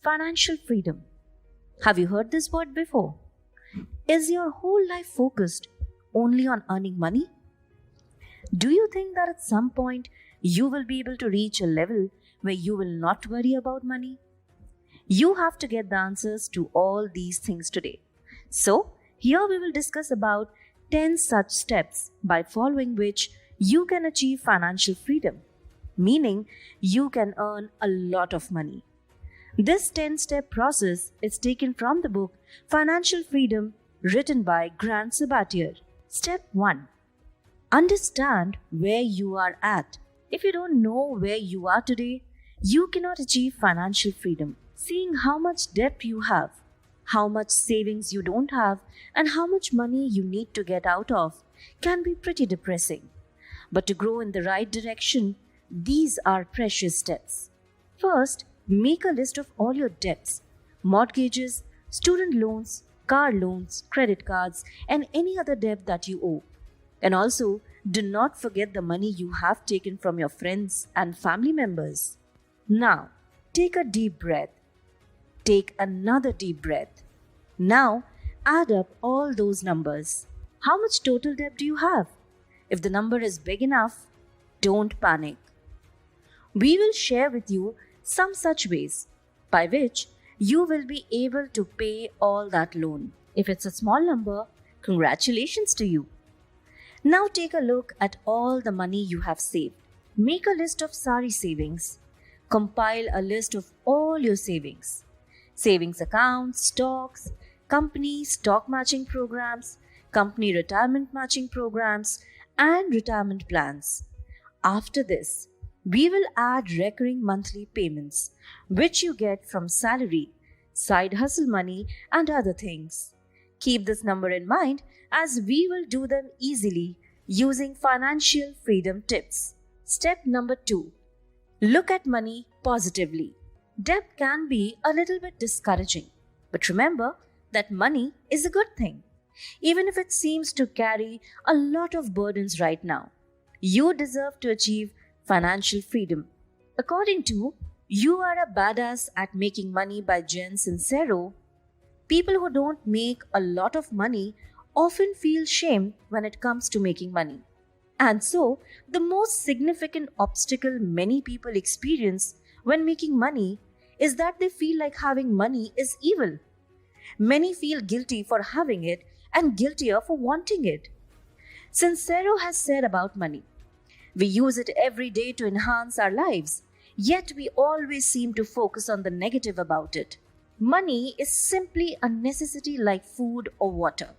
financial freedom. Have you heard this word before? Is your whole life focused only on earning money? Do you think that at some point you will be able to reach a level where you will not worry about money? You have to get the answers to all these things today. So, here we will discuss about 10 such steps by following which you can achieve financial freedom, meaning you can earn a lot of money. This 10-step process is taken from the book Financial Freedom, written by Grant Sabatier. Step 1. Understand where you are at. If you don't know where you are today, you cannot achieve financial freedom. Seeing how much debt you have, how much savings you don't have, and how much money you need to get out of can be pretty depressing. But to grow in the right direction, these are precious steps. First, make a list of all your debts, mortgages, student loans, car loans, credit cards, and any other debt that you owe. And also, do not forget the money you have taken from your friends and family members. Now, take a deep breath. Take another deep breath. Now, add up all those numbers. How much total debt do you have? If the number is big enough, don't panic. We will share with you some such ways by which you will be able to pay all that loan. If it's a small number, congratulations to you. Now take a look at all the money you have saved. Make a list of SARI savings. Compile a list of all your savings. Savings accounts, stocks, company stock matching programs, company retirement matching programs, and retirement plans. After this, we will add recurring monthly payments, which you get from salary, side hustle money, and other things. Keep this number in mind as we will do them easily using financial freedom tips. Step number 2. Look at money positively. Debt can be a little bit discouraging, but remember that money is a good thing, even if it seems to carry a lot of burdens right now. You deserve to achieve financial freedom. According to You Are a Badass at Making Money by Jen Sincero, people who don't make a lot of money often feel shame when it comes to making money. And so, the most significant obstacle many people experience when making money is that they feel like having money is evil. Many feel guilty for having it and guiltier for wanting it. Sincero has said about money, we use it every day to enhance our lives, yet we always seem to focus on the negative about it. Money is simply a necessity like food or water.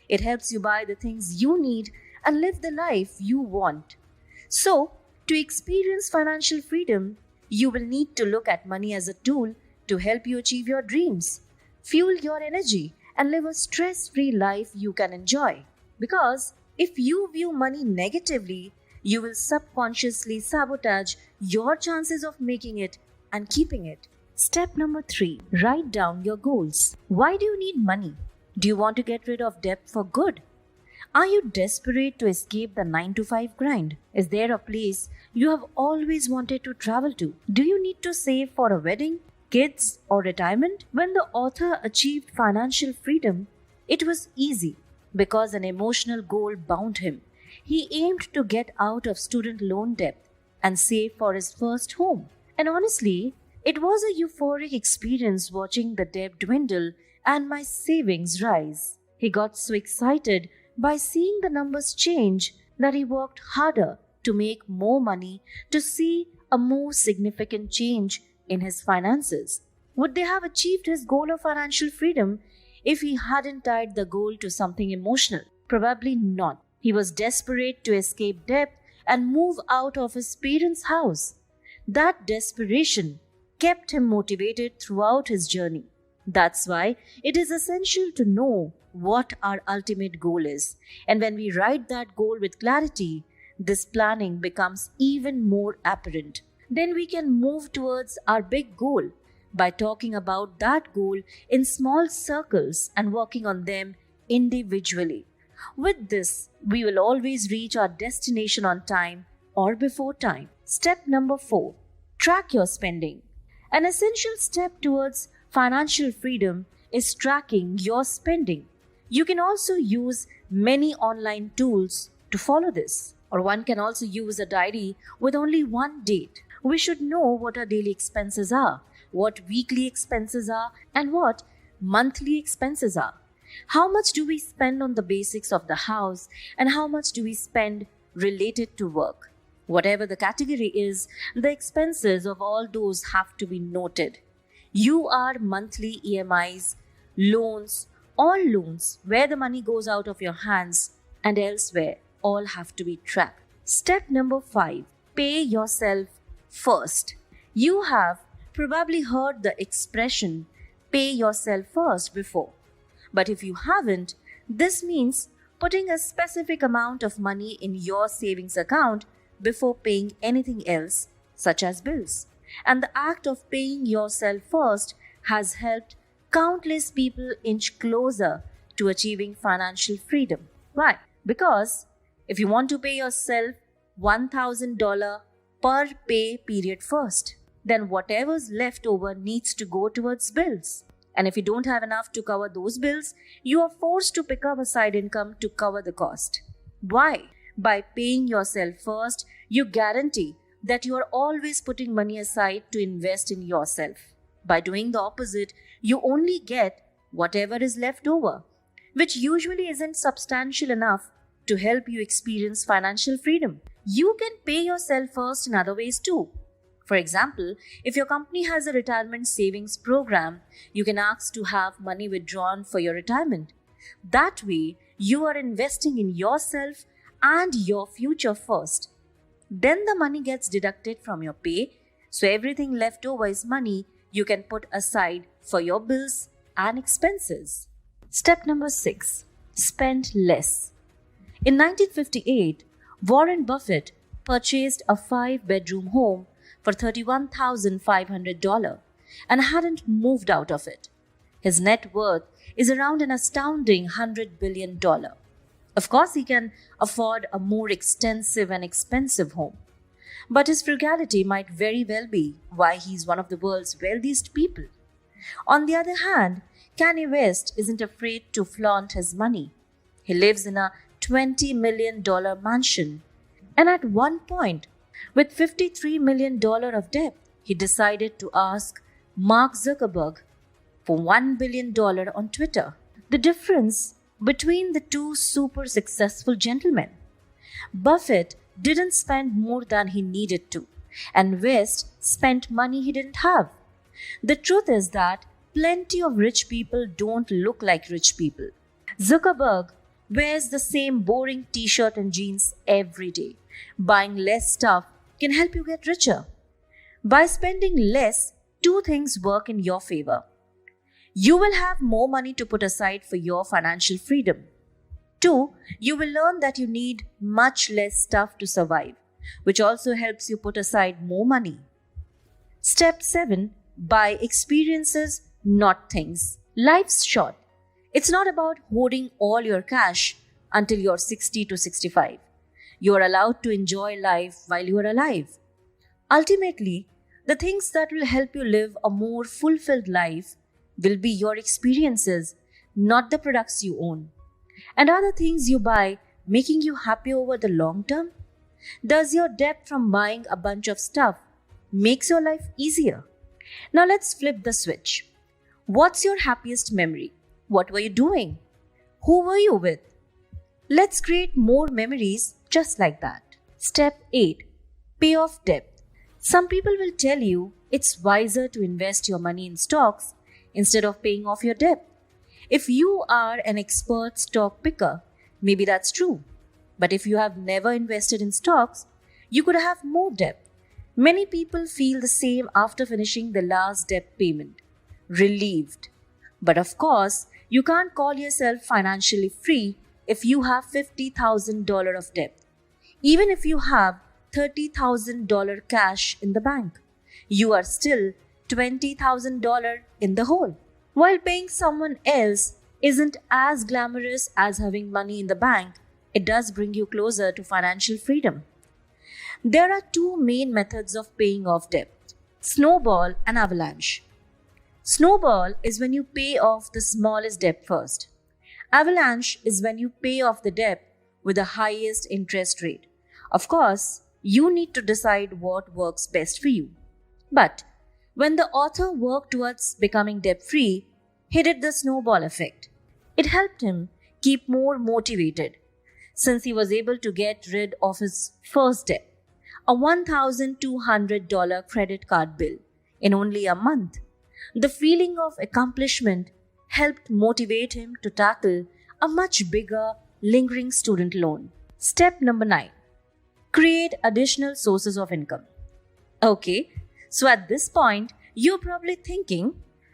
It helps you buy the things you need and live the life you want. So, to experience financial freedom, you will need to look at money as a tool to help you achieve your dreams, fuel your energy, and live a stress-free life you can enjoy. Because if you view money negatively, you will subconsciously sabotage your chances of making it and keeping it. Step number 3. Write down your goals. Why do you need money? Do you want to get rid of debt for good? Are you desperate to escape the 9-to-5 grind? Is there a place you have always wanted to travel to? Do you need to save for a wedding, kids, or retirement? When the author achieved financial freedom, it was easy because an emotional goal bound him. He aimed to get out of student loan debt and save for his first home. And honestly, it was a euphoric experience watching the debt dwindle and my savings rise. He got so excited by seeing the numbers change that he worked harder to make more money to see a more significant change in his finances. Would they have achieved his goal of financial freedom if he hadn't tied the goal to something emotional? Probably not. He was desperate to escape debt and move out of his parents' house. That desperation kept him motivated throughout his journey. That's why it is essential to know what our ultimate goal is. And when we write that goal with clarity, this planning becomes even more apparent. Then we can move towards our big goal by talking about that goal in small circles and working on them individually. With this, we will always reach our destination on time or before time. Step number 4. Track your spending. An essential step towards financial freedom is tracking your spending. You can also use many online tools to follow this, or one can also use a diary with only one date. We should know what our daily expenses are, what weekly expenses are, and what monthly expenses are. How much do we spend on the basics of the house, and how much do we spend related to work? Whatever the category is, the expenses of all those have to be noted. You are monthly EMIs, loans, all loans where the money goes out of your hands and elsewhere all have to be tracked. Step number 5, pay yourself first. You have probably heard the expression pay yourself first before. But if you haven't, this means putting a specific amount of money in your savings account before paying anything else, such as bills. And the act of paying yourself first has helped countless people inch closer to achieving financial freedom. Why? Because if you want to pay yourself $1,000 per pay period first, then whatever's left over needs to go towards bills. And if you don't have enough to cover those bills, you are forced to pick up a side income to cover the cost. Why? By paying yourself first, you guarantee that you are always putting money aside to invest in yourself. By doing the opposite, you only get whatever is left over, which usually isn't substantial enough to help you experience financial freedom. You can pay yourself first in other ways too. For example, if your company has a retirement savings program, you can ask to have money withdrawn for your retirement. That way, you are investing in yourself and your future first. Then the money gets deducted from your pay, so everything left over is money you can put aside for your bills and expenses. Step number 6, spend less. In 1958, Warren Buffett purchased a 5-bedroom home for $31,500 and hadn't moved out of it. His net worth is around an astounding $100 billion. Of course, he can afford a more extensive and expensive home. But his frugality might very well be why he's one of the world's wealthiest people. On the other hand, Kanye West isn't afraid to flaunt his money. He lives in a $20 million mansion, and at one point, with $53 million of debt, he decided to ask Mark Zuckerberg for $1 billion on Twitter. The difference between the two super successful gentlemen: Buffett didn't spend more than he needed to, and West spent money he didn't have. The truth is that plenty of rich people don't look like rich people. Zuckerberg wears the same boring t-shirt and jeans every day. Buying less stuff can help you get richer. By spending less, two things work in your favor. You will have more money to put aside for your financial freedom. 2, you will learn that you need much less stuff to survive, which also helps you put aside more money. Step 7, buy experiences, not things. Life's short. It's not about hoarding all your cash until you're 60 to 65. You are allowed to enjoy life while you are alive. Ultimately, the things that will help you live a more fulfilled life will be your experiences, not the products you own. And are the things you buy making you happy over the long term? Does your debt from buying a bunch of stuff makes your life easier? Now let's flip the switch. What's your happiest memory? What were you doing? Who were you with? Let's create more memories just like that. Step 8. Pay off debt. Some people will tell you it's wiser to invest your money in stocks instead of paying off your debt. If you are an expert stock picker, maybe that's true. But if you have never invested in stocks, you could have more debt. Many people feel the same after finishing the last debt payment. Relieved. But of course, you can't call yourself financially free if you have $50,000 of debt. Even if you have $30,000 cash in the bank, you are still $20,000 in the hole. While paying someone else isn't as glamorous as having money in the bank, it does bring you closer to financial freedom. There are two main methods of paying off debt: snowball and avalanche. Snowball is when you pay off the smallest debt first. Avalanche is when you pay off the debt with the highest interest rate. Of course, you need to decide what works best for you. But when the author worked towards becoming debt free, he did the snowball effect. It helped him keep more motivated since he was able to get rid of his first debt, a $1,200 credit card bill, in only a month. The feeling of accomplishment helped motivate him to tackle a much bigger, lingering student loan. Step number 9. Create additional sources of income. Okay, so at this point, you're probably thinking,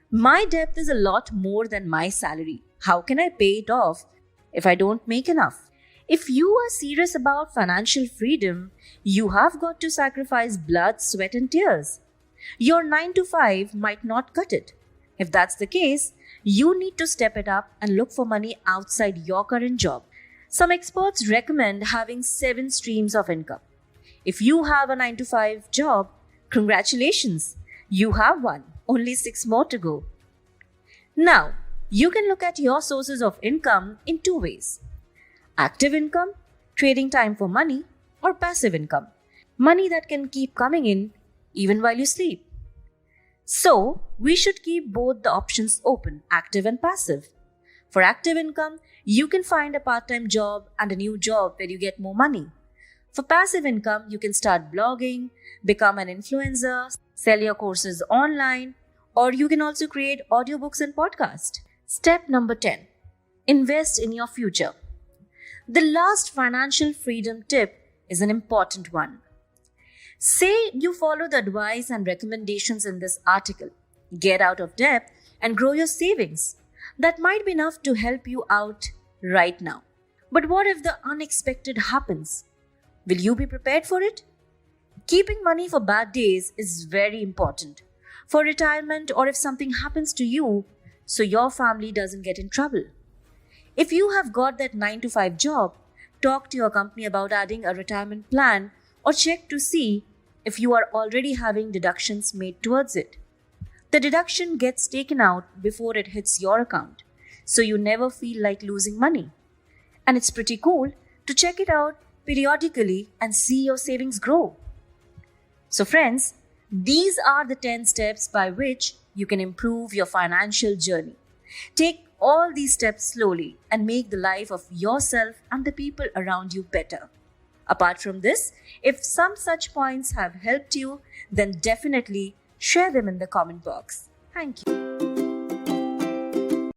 my debt is a lot more than my salary. How can I pay it off if I don't make enough? If you are serious about financial freedom, you have got to sacrifice blood, sweat, and tears. Your 9 to 5 might not cut it. If that's the case, you need to step it up and look for money outside your current job. Some experts recommend having 7 streams of income. If you have a 9 to 5 job, congratulations, you have one. Only 6 more to go. Now, you can look at your sources of income in 2 ways. Active income, trading time for money, or passive income, money that can keep coming in even while you sleep. So, we should keep both the options open, active and passive. For active income, you can find a part-time job and a new job where you get more money. For passive income, you can start blogging, become an influencer, sell your courses online, or you can also create audiobooks and podcasts. Step number 10. Invest in your future. The last financial freedom tip is an important one. Say you follow the advice and recommendations in this article. Get out of debt and grow your savings. That might be enough to help you out right now. But what if the unexpected happens? Will you be prepared for it? Keeping money for bad days is very important. For retirement or if something happens to you, so your family doesn't get in trouble. If you have got that 9 to 5 job, talk to your company about adding a retirement plan or check to see if you are already having deductions made towards it. The deduction gets taken out before it hits your account, so you never feel like losing money. And it's pretty cool to check it out periodically and see your savings grow. So friends, these are the 10 steps by which you can improve your financial journey. Take all these steps slowly and make the life of yourself and the people around you better. Apart from this, if some such points have helped you, then definitely share them in the comment box. Thank you.